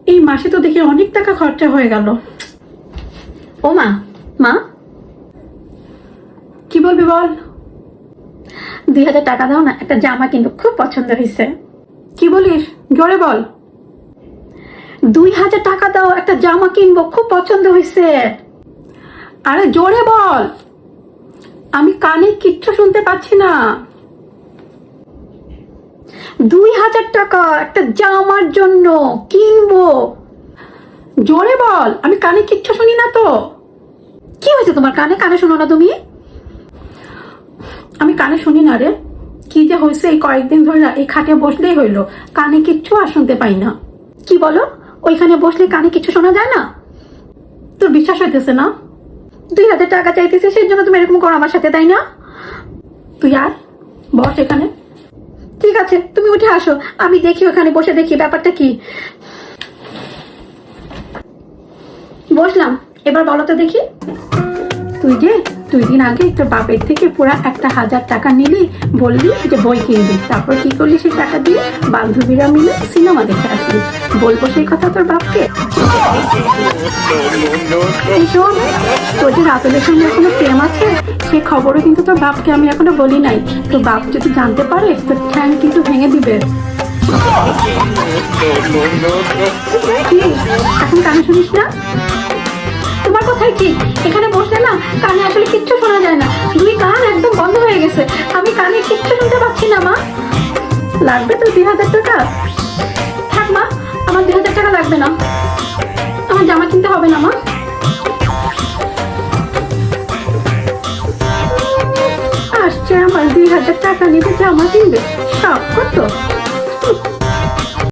এই মাসে তো দেখি অনেক টাকা খরচা হয়ে গেল। ও মা, মা কি বলবি বল। 2000 টাকা দাও না, একটা জামা কিনবো, খুব পছন্দ হয়েছে। কি বলিস, জোরে বল। 2000 টাকা দাও, একটা জামা কিনবো, খুব পছন্দ হয়েছে। আরে জোরে বল, আমি কানে কিচ্ছু শুনতে পাচ্ছি না। 2000 টাকা একটা জামার জন্য কিনবো। জোরে বল, আমি কানে কিচ্ছু শুনি না তো। কি হয়েছে তোমার কানে? কানে শোনো না তুমি? আমি কানে শুনি না রে। কি যে হয়েছে, এই কয়েকদিন ধরে না এই খাটে বসলেই হইলো, কানে কিচ্ছু আর শুনতে পাই না। কি বলো? ওইখানে বসলে কানে কিছু শোনা যায় না? তোর বিশ্বাস হইতেছে না? 2000 টাকা চাইতেছে, সেই জন্য তুমি এরকম করো আমার সাথে, তাই না? তুই আর বস এখানে। ঠিক আছে, তুমি উঠে আসো, আমি দেখি, ওখানে বসে দেখি ব্যাপারটা কি। বসলাম, এবার বলো তো দেখি। তুই যে 2 দিন আগে তোর বাপের থেকে পুরা 1000 টাকা নিলি, বললি যে বই কিনবি, তারপর কি করলি? সেই টাকা দিয়ে বান্ধবীরা মিলে সিনেমা দেখে আসলি। বলবো সেই কথা তোর বাপকে? এই শোন, তোর যে রাতুলের সঙ্গে এখনো প্রেম আছে, সে খবরও কিন্তু তোর বাপকে আমি এখনো বলি নাই। তোর বাপ যদি জানতে পারে, তোর ঠ্যাং কিন্তু ভেঙে দিবে। কি এখন কানে শুনিস না? তোমার কথাই ঠিক, এখানে বসলে না কানে আসলে কিচ্ছু শোনা যায় না, 2 কান একদম বন্ধ হয়ে গেছে, আমি কানে কিচ্ছু শুনতে পাচ্ছি না। মা, লাগবে তোর 2000 টাকা? থাক মা, আমার 2000 টাকা লাগবে না, আমার জামা কিনতে হবে না মা? আসছে আমার 2000 টাকা নিতে জামা কিনবে, সব কত।